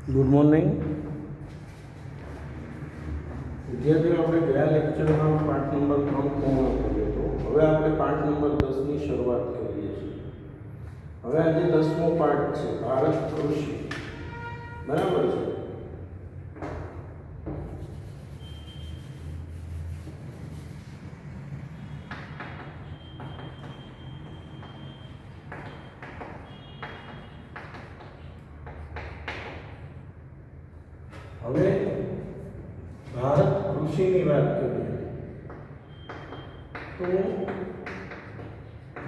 Good morning વિદ્યાર્થીઓ, આપણે ગયા લેક્ચરમાં પાઠ નંબર 3 પૂર્ણ કર્યો હતો. હવે આપણે પાઠ નંબર 10ની શરૂઆત કરીએ છીએ. હવે આજે 10મો પાઠ છે, ભારત કૃષિ. બરાબર છે. હવે ભારત કૃષિની વાત કરીએ તો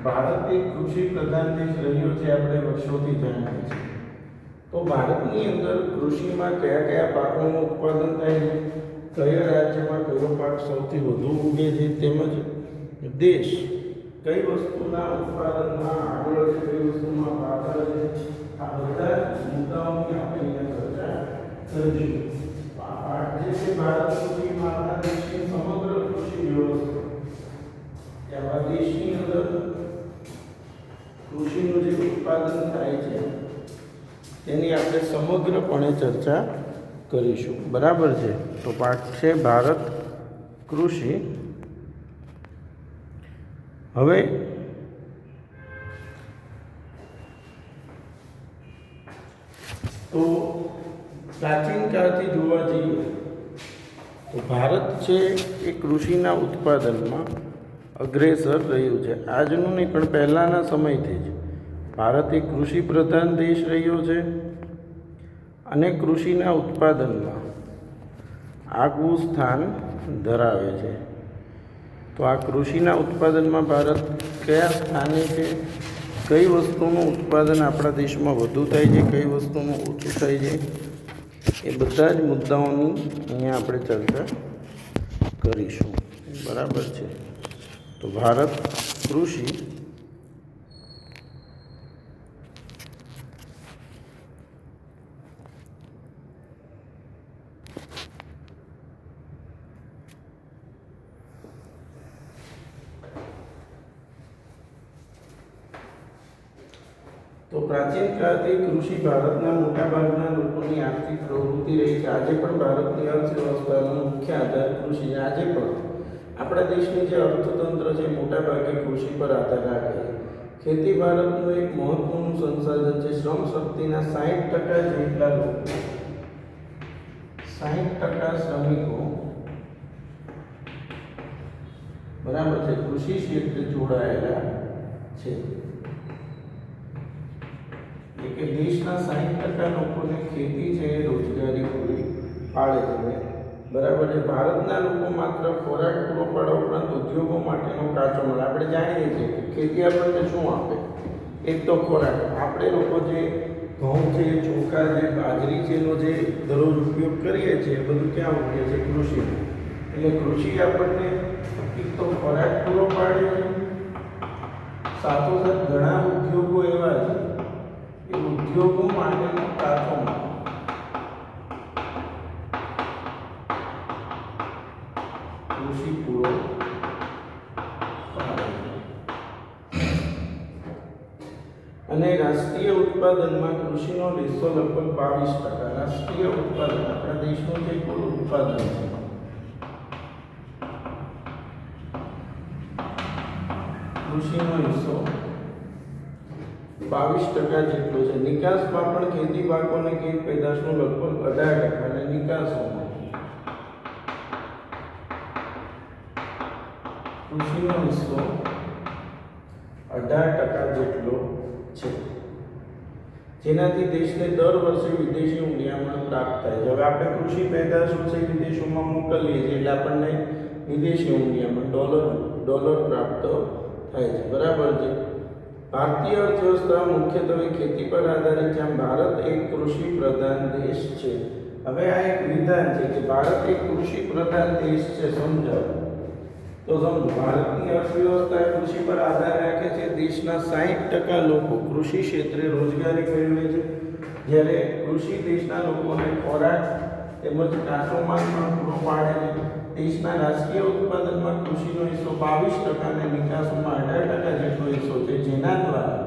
ભારત એક કૃષિ પ્રધાન દેશ રહ્યો છે, આપણે વર્ષોથી જાણીએ છીએ. તો ભારતની અંદર કૃષિમાં કયા કયા પાકોનું ઉત્પાદન થાય છે, કયા રાજ્યમાં કયો પાક સૌથી વધુ ઉગે છે, તેમજ દેશ કઈ વસ્તુના ઉત્પાદનમાં આગળ છે, કઈ વસ્તુમાં પાછળ છે, આ બધા મુદ્દાઓની આપણે અહીંયા ચર્ચા કરીશું. પાઠ જે છે ભારત કૃષિમાં આપણા દેશની સમગ્ર કૃષિ વ્યવસ્થા, કે આપણા દેશની અંદર કૃષિનું જે ઉત્પાદન થાય છે તેની આપણે સમગ્રપણે ચર્ચા કરીશું. બરાબર છે. તો પાઠ છે ભારત કૃષિ. હવે તો પ્રાચીન કાળથી જોવા જઈએ તો ભારત છે એ કૃષિના ઉત્પાદનમાં અગ્રેસર રહ્યું છે. આજનું નહીં પણ પહેલાંના સમયથી જ ભારત એક કૃષિ પ્રધાન દેશ રહ્યો છે અને કૃષિના ઉત્પાદનમાં આગવું સ્થાન ધરાવે છે. તો આ કૃષિના ઉત્પાદનમાં ભારત કયા સ્થાને છે, કઈ વસ્તુનું ઉત્પાદન આપણા દેશમાં વધુ થાય છે, કઈ વસ્તુનું ઓછું થાય છે, એ બધા જ મુદ્દાઓની અહીંયા આપણે ચર્ચા કરીશું. બરાબર છે. તો ભારત કૃષિ. તો પ્રાચીન કાળથી કૃષિ ભારતના મોટાભાગના લોકોની આર્થિક પ્રવૃત્તિ રહી છે. આજે પણ ભારતની અર્થવ્યવસ્થાનો મુખ્ય આધાર કૃષિ. આજે પણ આપણા દેશની જે અર્થતંત્ર છે મોટાભાગે કૃષિ પર આધાર રાખે છે. ખેતી ભારતનું એક મહત્વનું સંસાધન છે. શ્રમ શક્તિના 60% જેટલા લોકો, 60% શ્રમિકો બરાબર છે કૃષિ ક્ષેત્રે જોડાયેલા છે. કે દેશના 60% લોકોને ખેતી છે એ રોજગારી પૂરી પાડે છે. બરાબર છે. ભારતના લોકો માત્ર ખોરાક પૂરો પાડવા ઉપરાંત ઉદ્યોગો માટેનો કાચો માલ, આપણે જાણીએ છીએ કે ખેતી આપણને શું આપે, એક તો ખોરાક. આપણે લોકો જે ઘઉં છે, ચોખા છે, બાજરી છે એનો જે દરરોજ ઉપયોગ કરીએ છીએ એ બધું ક્યાં ઉગે છે? કૃષિ. એટલે કૃષિ આપણને એક તો ખોરાક પૂરો પાડે છે, સાથોસાથ ઘણા ઉદ્યોગો એવા છે એ ઉદ્યોગો માટેનો કાચો માલ. કૃષિ પૂરો પાડે છે. અને રાષ્ટ્રીય ઉત્પાદનમાં કૃષિનો હિસ્સો લગભગ 22%. રાષ્ટ્રીય ઉત્પાદન આપણા દેશનું જે કુલ ઉત્પાદન છે કૃષિનો હિસ્સો 22% જેટલો છે. નિકાસમાં પણ ખેતી પાકો અને ખેત પેદાશનું લગભગ 18%, અને નિકાસોમાં કૃષિનો હિસ્સો 18% જેટલો છે, જેનાથી દેશને દર વર્ષે વિદેશી ઊંડિયામણ પ્રાપ્ત થાય છે. હવે આપણે કૃષિ પેદાશો છે વિદેશોમાં મોકલીએ છીએ એટલે આપણને વિદેશી ઊંડિયામણ ડોલર પ્રાપ્ત થાય છે. બરાબર છે. ભારતીય અર્થવ્યવસ્થા મુખ્યત્વે ખેતી પર આધારિત છે. આમ ભારત એક કૃષિ પ્રધાન દેશ છે. હવે આ એક વિધાન છે કે ભારત એક કૃષિ પ્રધાન દેશ છે. સમજાવો તો સમજો. ભારતની અર્થવ્યવસ્થા કૃષિ પર આધાર રાખે છે. દેશના 60% લોકો કૃષિ ક્ષેત્રે રોજગારી મેળવે છે, જ્યારે કૃષિ દેશના લોકોને ખોરાક તેમજ કાચો માલ પણ પૂરો પાડે છે. દેશના રાષ્ટ્રીય ઉત્પાદનમાં કૃષિનો હિસ્સો 22% અને નિકાસમાં 18% જેટલો હિસ્સો છે, જેના દ્વારા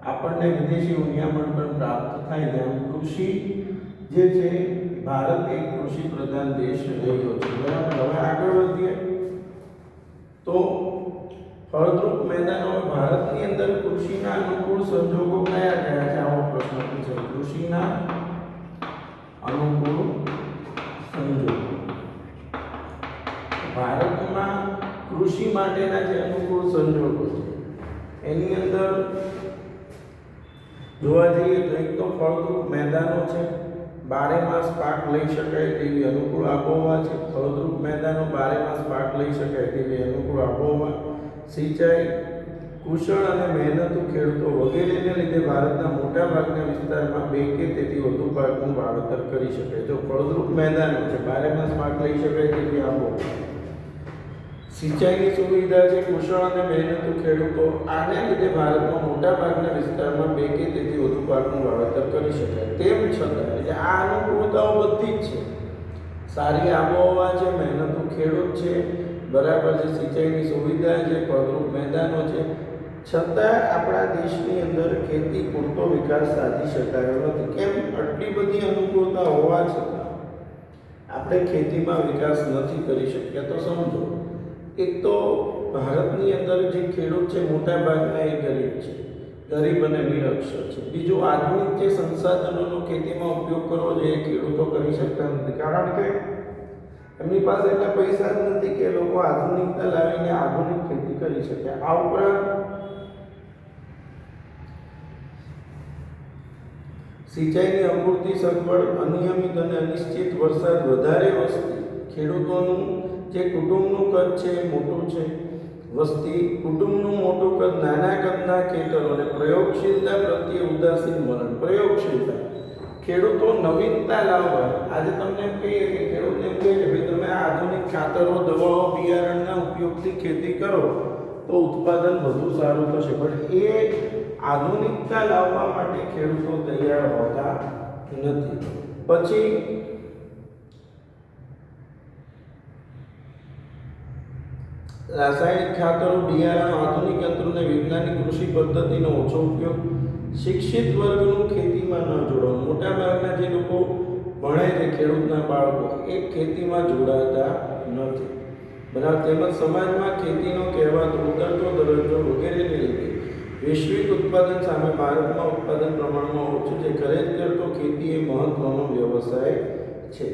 આપણને વિદેશી હુંડિયામણ પણ પ્રાપ્ત થાય છે. કૃષિ જે છે, ભારત એક કૃષિ પ્રધાન દેશ રહ્યો છે. બરાબર. હવે આગળ વધીએ તો ફળદ્રુપ મેદાનો ભારતની અંદર કૃષિના અનુકૂળ સંજોગો કયા કયા છે? આવો પ્રશ્ન પૂછે. કૃષિના અનુકૂળ સંજોગો ભારતમાં કૃષિ માટેના જે અનુકૂળ સંજોગો છે એની અંદર જોવા જઈએ તો એક તો ફળદ્રુપ મેદાનો છે, બારે માસ પાક લઈ શકાય તેવી અનુકૂળ આબોહવા છે. ફળદ્રુપ મેદાનો, બારે માસ પાક લઈ શકાય તેવી અનુકૂળ આબોહવા, સિંચાઈ, કુશળ અને મહેનતુ ખેડૂતો વગેરેને લીધે ભારતના મોટા ભાગના વિસ્તારમાં 2 કે તેથી વધુ પાકનું વાવેતર કરી શકાય. તો ફળદ્રુપ મેદાનો છે, બારે માસ પાક લઈ શકાય તેવી આબોહવા, સિંચાઈની સુવિધા છે, કુશળ અને મહેનતુ ખેડૂતો, આને લીધે ભારતમાં મોટા ભાગના વિસ્તારમાં 2 કે તેથી વધુ પાકનું વાવેતર કરી શકાય. તેમ છતાં એટલે આ અનુકૂળતાઓ બધી જ છે. સારી આબોહવા છે, મહેનતુ ખેડૂત છે, બરાબર છે, સિંચાઈની સુવિધા છે, ફળદ્રુપ મેદાનો છે, છતાં આપણા દેશની અંદર ખેતી પૂરતો વિકાસ સાધી શકાયો નથી. કેમ? આટલી બધી અનુકૂળતા હોવા છતાં આપણે ખેતીમાં વિકાસ નથી કરી શક્યા. તો સમજો, એક તો ભારતની અંદર જે ખેડૂત છે મોટા ભાગના એ ગરીબ છે, ગરીબ અને નિરક્ષર છે. બીજું, આધુનિક જે સંસાધનોનો ખેતીમાં ઉપયોગ કરવો જોઈએ ખેડૂતો કરી શકતા નથી, કારણ કે એમની પાસે એટલા પૈસા જ નથી કે લોકો આધુનિકતા લાવીને આધુનિક ખેતી કરી શકે. આ ઉપરાંત સિંચાઈની અપૂરતી સગવડ, અનિયમિત અને અનિશ્ચિત વરસાદ, વધારે વસ્તી, ખેડૂતોનું જે કુટુંબનું કદ છે એ મોટું છે, વસ્તી, કુટુંબનું મોટું કદ, નાના કદના ખેતરો અને પ્રયોગશીલતા પ્રત્યે ઉદાસીન વલણ. પ્રયોગશીલતા, ખેડૂતો નવીનતા લાવવા. આજે તમને એમ કહીએ કે ખેડૂતને એમ કહીએ કે ભાઈ તમે આધુનિક ખાતરો, દવાઓ, બિયારણના ઉપયોગથી ખેતી કરો તો ઉત્પાદન વધુ સારું થશે, પણ એ આધુનિકતા લાવવા માટે ખેડૂતો તૈયાર હોતા નથી. પછી રાસાયણિક ખાતરો, બિયારણો, આધુનિક યંત્રોને વૈજ્ઞાનિક કૃષિ પદ્ધતિનો ઓછો ઉપયોગ, શિક્ષિત વર્ગનું ખેતીમાં ન જોડાવું. મોટા ભાગના જે લોકો ભણે છે, ખેડૂતના બાળકો, એ ખેતીમાં જોડાતા નથી. બરાબર. તેમજ સમાજમાં ખેતીનો કહેવાતો ઉતરતો દરજ્જો વગેરેને લીધે વૈશ્વિક ઉત્પાદન સામે ભારતમાં ઉત્પાદન પ્રમાણમાં ઓછું છે. ખરેખર તો ખેતી એ મહત્વનો વ્યવસાય છે.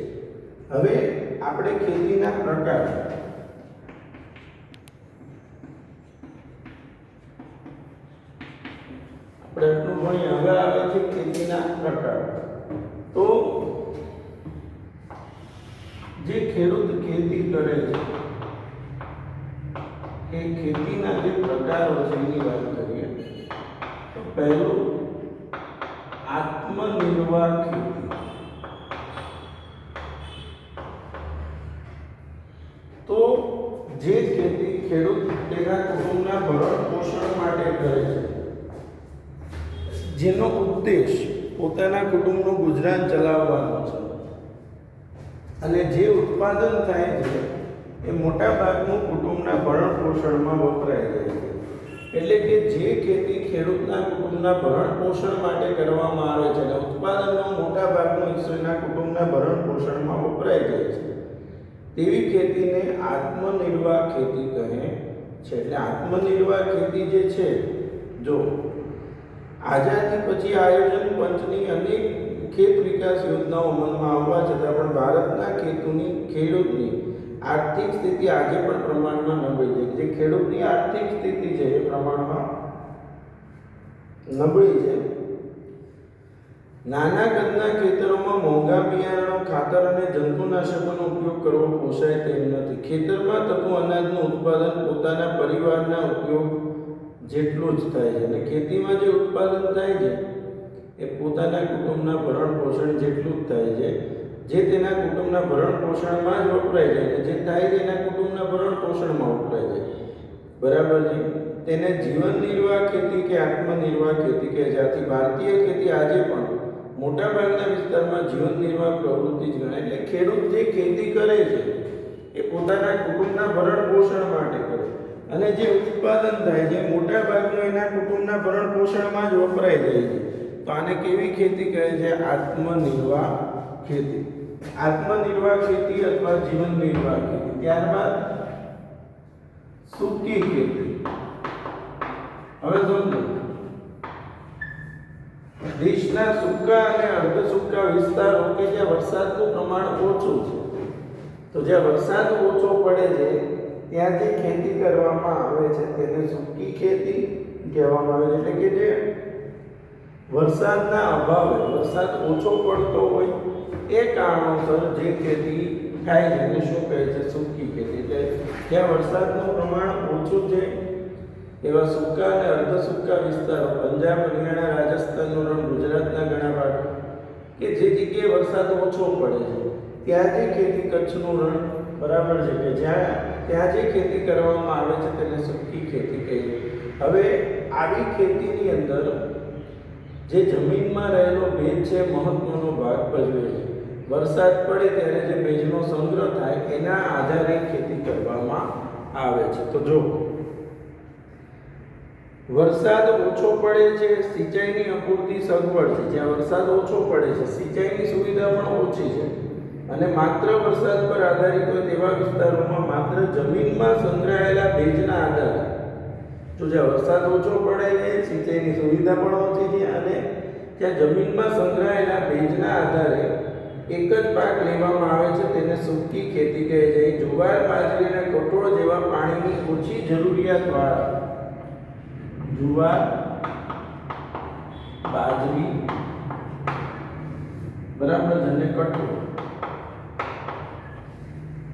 હવે આપણે ખેતીના પ્રકાર, આપણે એટલું ભણીએ. હવે આવે છે ખેતીના પ્રકાર. તો જે ખેડૂત ખેતી કરે છે એ ખેતીના જે પ્રકારો છે એની વાત કરીએ તો પહેલું આત્મનિર્વાહ ખેતી. તો જે ખેતી ખેડૂત તેના કુટુંબના ભરણ પોષણ માટે કરે છે, જેનો ઉદ્દેશ પોતાના કુટુંબનું ગુજરાન ચલાવવાનો છે, અને જે ઉત્પાદન થાય છે એ મોટા ભાગનું કુટુંબના ભરણ પોષણમાં વપરાય જાય છે. એટલે કે જે ખેતી ખેડૂતના કુટુંબના ભરણ પોષણ માટે કરવામાં આવે છે અને ઉત્પાદનનો મોટા ભાગનો હિસ્સો એના કુટુંબના ભરણ પોષણમાં વપરાય જાય છે, તેવી ખેતીને આત્મનિર્વાહ ખેતી કહે છે. એટલે આત્મનિર્વાહ ખેતી જે છે, જો આઝાદી પછી આયોજન પંચની અનેક ખેત વિકાસ યોજનાઓ અમલમાં આવવા છતાં પણ ભારતના ખેડૂતની આર્થિક સ્થિતિ આજે પણ પ્રમાણમાં નબળી છે. જે ખેડૂતની આર્થિક સ્થિતિ છે એ પ્રમાણમાં નબળી છે. નાના કદના ખેતરોમાં મોંઘા બિયારણો, ખાતર અને જંતુનાશકોનો ઉપયોગ કરવો પોસાય તેમ નથી. ખેતરમાં થતું અનાજનું ઉત્પાદન પોતાના પરિવારના ઉપયોગ જેટલું જ થાય છે, અને ખેતીમાં જે ઉત્પાદન થાય છે એ પોતાના કુટુંબના ભરણ પોષણ જેટલું જ થાય છે, જે તેના કુટુંબના ભરણ પોષણમાં જ વપરાય છે. અને જે થાય છે એના કુટુંબના ભરણ પોષણમાં વપરાય છે. બરાબર છે. તેને જીવન નિર્વાહ ખેતી કે આત્મનિર્વાહ ખેતી કહે છે. આથી ભારતીય ખેતી આજે પણ મોટા ભાગના વિસ્તારમાં જીવન નિર્વાહ પ્રવૃત્તિ જ ગણાય. એટલે ખેડૂત જે ખેતી કરે છે એ પોતાના કુટુંબના ભરણ પોષણ માટે કરે. અને જે ઉત્પાદન થાય છે મોટા ભાગનું એના કુટુંબના ભરણ પોષણમાં જ વપરાઈ જાય છે. તો આને કેવી ખેતી કહે છે? આત્મનિર્વાહ ખેતી. આત્મનિર્વાહ ખેતી અથવા જીવન નિર્વાહ ખેતી. ત્યારબાદ સૂકી ખેતી. હવે સમજો, દેશના સૂકા અને અર્ધ સૂકા વિસ્તારો કે જ્યાં વરસાદનું પ્રમાણ ઓછું છે, તો જ્યાં વરસાદ ઓછો પડે છે ત્યાં જે ખેતી કરવામાં આવે છે તેને સૂકી ખેતી કહેવામાં આવે છે. એટલે કે જે વરસાદના અભાવે વરસાદ ઓછો પડતો હોય એ કારણોસર જે ખેતી થાય છે એને શું કહે છે? સૂકી ખેતી. એટલે જ્યાં વરસાદનું પ્રમાણ ઓછું છે એવા સૂકા અને અર્ધ સૂકા વિસ્તારો, પંજાબ, હરિયાણા, રાજસ્થાનનું રણ, ગુજરાતના ઘણા ભાગો કે જે જગ્યાએ વરસાદ ઓછો પડે છે ત્યાં જે ખેતી, કચ્છનું રણ, બરાબર છે, કે ત્યાં જે ખેતી કરવામાં આવે છે તેને સૂકી ખેતી કહે છે. હવે આવી ખેતીની અંદર જે જમીનમાં રહેલો ભેજ છે મહત્વનો ભાગ ભજવે છે. વરસાદ પડે ત્યારે જે ભેજનો સંગ્રહ થાય એના આધારે ખેતી કરવામાં આવે છે. તો જો વરસાદ ઓછો પડે છે, સિંચાઈની અપૂરતી સગવડ છે. જ્યાં વરસાદ ઓછો પડે છે, સિંચાઈની સુવિધા પણ ઓછી છે અને માત્ર વરસાદ પર આધારિત હોય તેવા વિસ્તારોમાં માત્ર જમીનમાં સંગ્રહાયેલા ભેજના આધારે, તો જ્યાં વરસાદ ઓછો પડે છે, સિંચાઈની સુવિધા પણ ઓછી છે અને ત્યાં જમીનમાં સંગ્રહાયેલા ભેજના આધારે એક જ પાક લેવામાં આવે છે તેને સૂકી ખેતી કહે છે. જુવાર, બાજરી અને કઠોળ જેવા પાણીની ઓછી જરૂરિયાતવાળા જુવાર, બાજરી, બરાબર, અને કઠોળ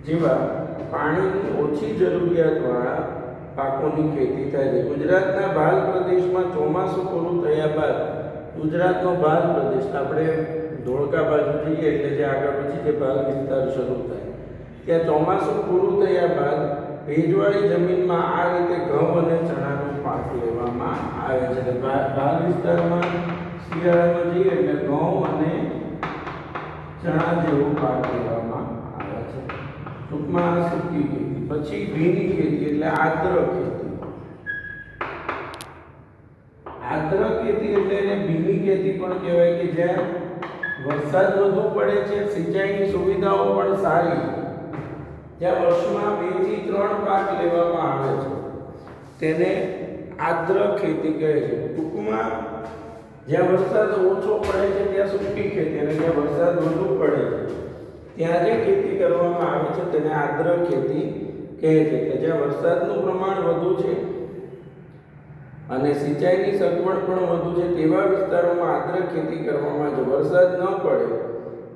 જેવા પાણીની ઓછી જરૂરિયાતવાળા પાકોની ખેતી થાય છે. ગુજરાતના ભાલ પ્રદેશમાં ચોમાસું પૂરું થયા બાદ, ગુજરાતનો ભાલ પ્રદેશ આપણે ધોળકા બાજુ જઈએ એટલે જે આગળ પછી જે ભાલ વિસ્તાર શરૂ થાય ત્યાં ચોમાસું પૂરું થયા બાદ ભેજવાળી જમીનમાં આ રીતે ઘઉં અને ચણાનો પાક લેવામાં આવે છે. ભાલ વિસ્તારમાં શિયાળામાં જઈએ એટલે ઘઉં અને ચણા જેવો પાક લેવામાં આવે છે. ટૂંકમાં સૂકી ખેતી. પછી ભીની ખેતી એટલે આદ્ર ખેતી. આદ્ર ખેતી એટલે એને ભીની ખેતી પણ કહેવાય કે જ્યાં વરસાદ વધુ પડે છે, સિંચાઈની સુવિધાઓ પણ સારી છે, જ્યાં વર્ષમાં 2 થી 3 પાક લેવામાં આવે છે તેને આદ્ર ખેતી કહે છે. ટૂંકમાં જ્યાં વરસાદ ઓછો પડે છે ત્યાં સૂકી ખેતી અને જ્યાં વરસાદ વધુ પડે છે ત્યાં જે ખેતી કરવામાં આવે છે તેને આદ્ર ખેતી કહે છે. કે જ્યાં વરસાદનું પ્રમાણ વધુ છે અને સિંચાઈની સગવડ પણ વધુ છે તેવા વિસ્તારોમાં આદ્ર ખેતી કરવામાં આવે છે. વરસાદ ન પડે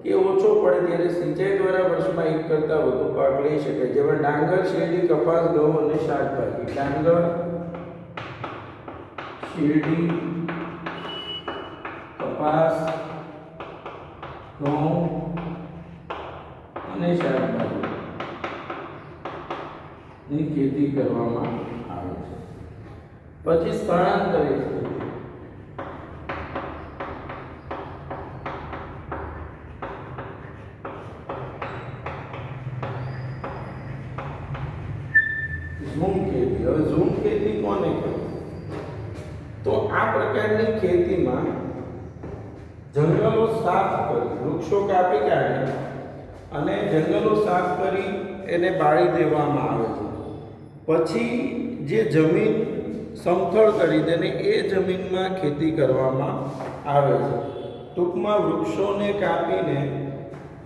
કે ઓછો પડે ત્યારે સિંચાઈ દ્વારા વર્ષમાં એક કરતાં વધુ પાક લઈ શકાય, જેમાં ડાંગર, શેરડી, કપાસ, ઘઉં અને શાકભાજી. ડાંગર, શેરડી, કપાસ, ઘઉં અને શાકભાજીની ખેતી કરવામાં આવે છે. પછી સ્થળાંતરિત ખેતી. ઝૂમ ખેતી. હવે ઝૂમ ખેતી કોને કહેવાય? તો આ પ્રકારની ખેતીમાં જંગલો સાફ કરી, વૃક્ષો કાપી કાઢી અને જંગલો સાફ કરી એને બાળી દેવામાં આવે છે. પછી જે જમીન સમથળ કરી દે એ જમીનમાં ખેતી કરવામાં આવે છે. ટૂંકમાં વૃક્ષોને કાપીને,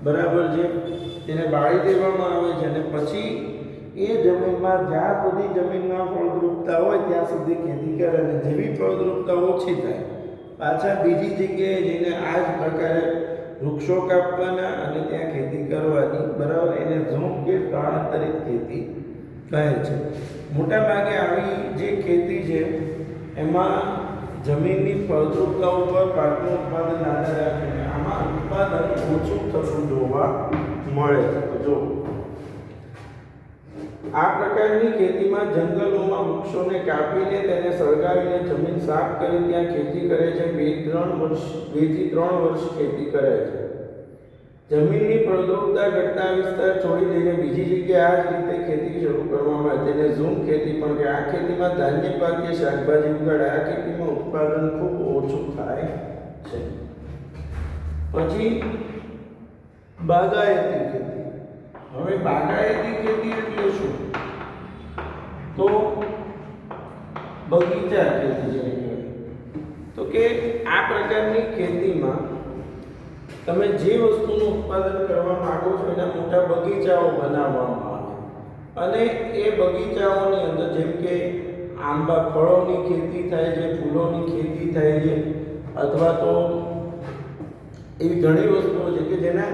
બરાબર છે, તેને બાળી દેવામાં આવે છે અને પછી એ જમીનમાં જ્યાં સુધી જમીનમાં ફળદ્રુપતા હોય ત્યાં સુધી ખેતી કરે અને જેવી ફળદ્રુપતા ઓછી થાય પાછા બીજી જગ્યાએ જઈને આ જ પ્રકારે વૃક્ષો કાપવાના અને ત્યાં ખેતી કરવાની, બરાબર, એને ઝૂમ કે સ્થળાંતરિત ખેતી કહે છે. મોટા ભાગે આવી જે ખેતી છે એમાં જમીનની ફળદ્રુપતા ઉપર પાકનું ઉત્પાદન આધાર રાખીને આમાં ઉત્પાદન ઓછું થતું જોવા મળે છે. તો જો આ પ્રકારની ખેતીમાં જંગલોમાં વૃક્ષોને કાપીને તેને સળગાવીને જમીન સાફ કરી ત્યાં ખેતી કરે છે. 2 થી 3 વર્ષ ખેતી કરે છે. જમીનની ફળદ્રુપતા ઘટતા વિસ્તાર છોડી દઈને બીજી જગ્યાએ આ જ રીતે ખેતી શરૂ કરવામાં આવે તેને ઝૂમ ખેતી પણ કે આ ખેતીમાં ધાન્ય પાક કે શાકભાજી ઉગાડે. આ ખેતીમાં ઉત્પાદન ખૂબ ઓછું થાય છે. પછી બાગાયતી ખેતી. હવે બાગાયતી ખેતી એટલે શું? તો બગીચા ખેતી જેને કહેવાય. તો કે આ પ્રકારની ખેતીમાં તમે જે વસ્તુનું ઉત્પાદન કરવા માંગો છો એના મોટા બગીચાઓ બનાવવામાં આવે અને એ બગીચાઓની અંદર જેમ કે આંબા ફળોની ખેતી થાય છે, ફૂલોની ખેતી થાય છે, અથવા તો એવી ઘણી વસ્તુઓ છે કે જેના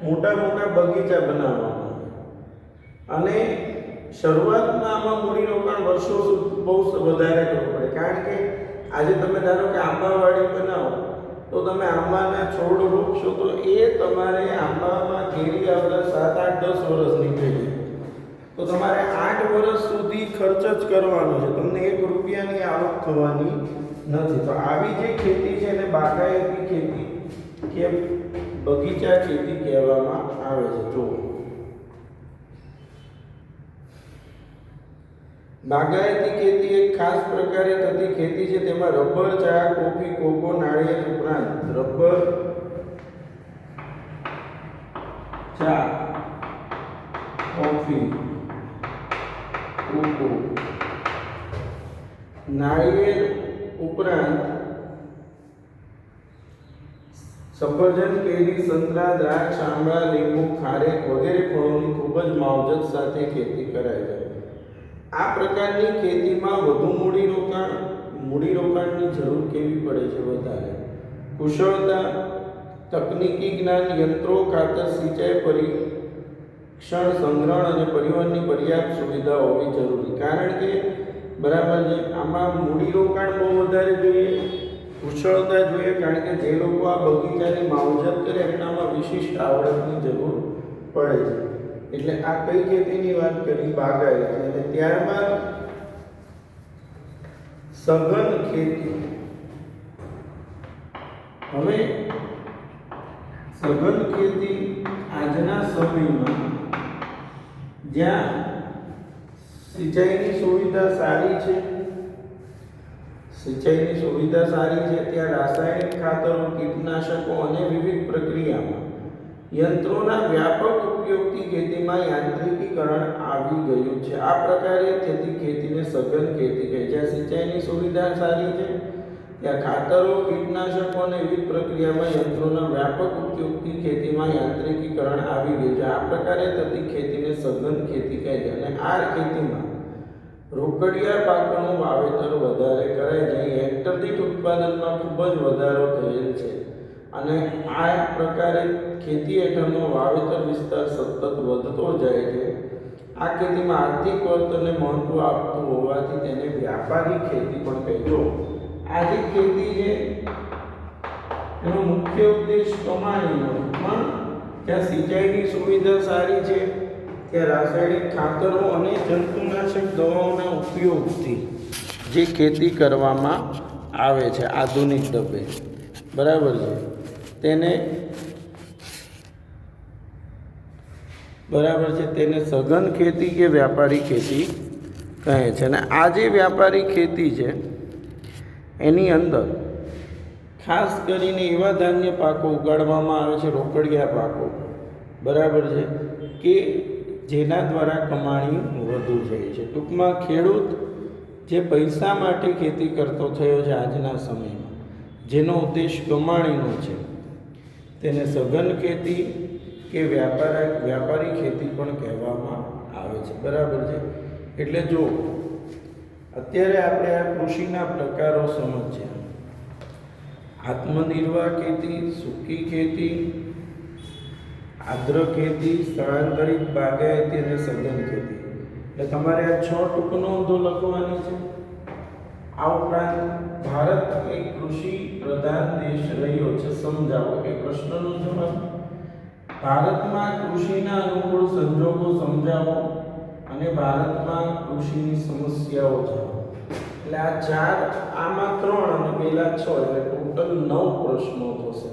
મોટા મોટા બગીચા બનાવવામાં આવે. અને શરૂઆતમાં આમાં મૂડીરોકાણ વર્ષો સુધી બહુ વધારે કરવું પડે, કારણ કે આજે તમે ધારો કે આંબાવાડી બનાવો તો તમે આંબાના છોડ રોપશો તો એ તમારે આંબામાં કેરી આવતા 7, 8, 10 વર્ષ નીકળી જાય. તો તમારે 8 વર્ષ સુધી ખર્ચ જ કરવાનો છે, તમને 1 રૂપિયાની આવક થવાની નથી. તો આવી જે ખેતી છે એને બાગાયતી ખેતી કે બગીચા ખેતી કહેવામાં આવે છે. જો બાગાયતી ખેતી એક ખાસ પ્રકારે થતી ખેતી છે. તેમાં રબર, ચા, કોફી, કોકો, નાળિયેર ઉપરાંત રબર, ચા, કોફી, કોકો, નાળિયેર ઉપરાંત સફરજન, કેરી, સંતરા, દ્રાક્ષ, આંબા, લીંબુ, ખારેક વગેરે ફળોની ખૂબ જ માવજત સાથે ખેતી કરાય છે. આ પ્રકારની ખેતીમાં વધુ મૂડીરોકાણની જરૂર કેવી પડે છે? વધારે કુશળતા, તકનીકી જ્ઞાન, યંત્રો, ખાતર, સિંચાઈ, પરીક્ષણ, સંગ્રહણ અને પરિવહનની પર્યાપ્ત સુવિધા હોવી જરૂરી. કારણ કે બરાબર છે, આમાં મૂડીરોકાણ બહુ વધારે જોઈએ, કુશળતા જોઈએ, કારણ કે જે લોકો આ બગીચાની માવજત કરે એમનામાં વિશિષ્ટ આવડતની જરૂર પડે છે. એટલે આ કઈ ખેતીની વાત કરી? બાગાયતી. અને ત્યારબાદ સઘન ખેતી. હવે સઘન ખેતી આજના સમયમાં જ્યાં સિંચાઈની સુવિધા સારી છે, ત્યાં રાસાયણિક ખાતરો, કીટનાશકો અને વિવિધ પ્રક્રિયામાં યંત્રોના વ્યાપક ઉપયોગથી ખેતીમાં યાંત્રિકીકરણ આવી ગયું છે. આ પ્રકારે થતી ખેતીને સઘન ખેતી કહે છે. જ્યાં સિંચાઈની સુવિધા સારી છે, ત્યાં ખાતરો, કીટનાશકો અને વિવિધ પ્રક્રિયામાં યંત્રોના વ્યાપક ઉપયોગથી ખેતીમાં યાંત્રિકીકરણ આવી ગયું છે. આ પ્રકારે થતી ખેતીને સઘન ખેતી કહે છે. અને આ ખેતીમાં રોકડિયા પાકોનું વાવેતર વધારે કરાય છે. હેક્ટર દીઠ ઉત્પાદનમાં ખૂબ જ વધારો થયેલ છે. અને આ પ્રકારે ખેતી હેઠળનો વાવેતર વિસ્તાર સતત વધતો જાય છે. આ ખેતીમાં આર્થિક વર્તનને મહત્વ આપતું હોવાથી તેને વ્યાપારી ખેતી પણ કહેજો. આ જે ખેતી છે એનો મુખ્ય ઉદ્દેશ કમાણીનો, પણ ત્યાં સિંચાઈની સુવિધા સારી છે, ત્યાં રાસાયણિક ખાતરો અને જંતુનાશક દવાઓના ઉપયોગથી જે ખેતી કરવામાં આવે છે આધુનિક ઢબે, બરાબર છે, તેને સઘન ખેતી કે વ્યાપારી ખેતી કહે છે. અને આ જે વ્યાપારી ખેતી છે એની અંદર ખાસ કરીને એવા ધાન્ય પાકો ઉગાડવામાં આવે છે, રોકડિયા પાકો, બરાબર છે, કે જેના દ્વારા કમાણી વધુ જાય છે. ટૂંકમાં ખેડૂત જે પૈસા માટે ખેતી કરતો થયો છે આજના સમયમાં, જેનો ઉદ્દેશ કમાણીનો છે, તેને સઘન ખેતી કે વ્યાપારી ખેતી પણ કહેવામાં આવે છે, બરાબર છે. એટલે જો અત્યારે આપણે આ કૃષિના પ્રકારો સમજ્યા: આત્મનિર્વાહ ખેતી, સૂકી ખેતી, આદ્ર ખેતી, સ્થળાંતરિત બાગાયતી અને સઘન ખેતી. એટલે તમારે આ 6 ટૂંકનોંધો લખવાની છે. આ ઉપરાંત ભારત એક કૃષિ પ્રધાન દેશ રહ્યો છે, સમજાવો. એ પ્રશ્નનો જવાબ. ભારતમાં કૃષિના અનુકૂળ સંજોગો સમજાવો અને ભારતમાં કૃષિની સમસ્યાઓ જાણો. એટલે આ 4, આમાં 3 અને પેલા 6, એટલે ટોટલ 9 પ્રશ્નો થશે.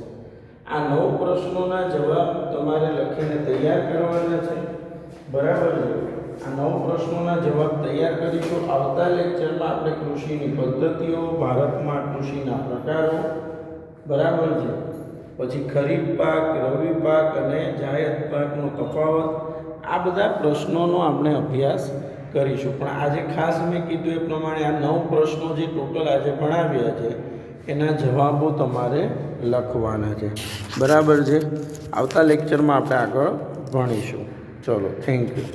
આ 9 પ્રશ્નોના જવાબ તમારે લખીને તૈયાર કરવાના છે, બરાબર છે। આ 9 પ્રશ્નોના જવાબ તૈયાર કરીશું। આવતા લેક્ચરમાં આપણે કૃષિની પદ્ધતિઓ, ભારતમાં કૃષિના પ્રકારો, બરાબર છે, પછી ખરીફ પાક, રવિ પાક અને જાયદ પાકનો તફાવત, આ બધા પ્રશ્નોનો આપણે અભ્યાસ કરીશું। પણ આજે ખાસ મેં કીધું એ પ્રમાણે આ 9 પ્રશ્નો જે ટોટલ આજે ભણાવ્યા છે એના જવાબો તમારે લખવાના છે, બરાબર છે। આવતા લેક્ચરમાં આપણે આગળ ભણીશું। ચલો, થેન્ક યુ।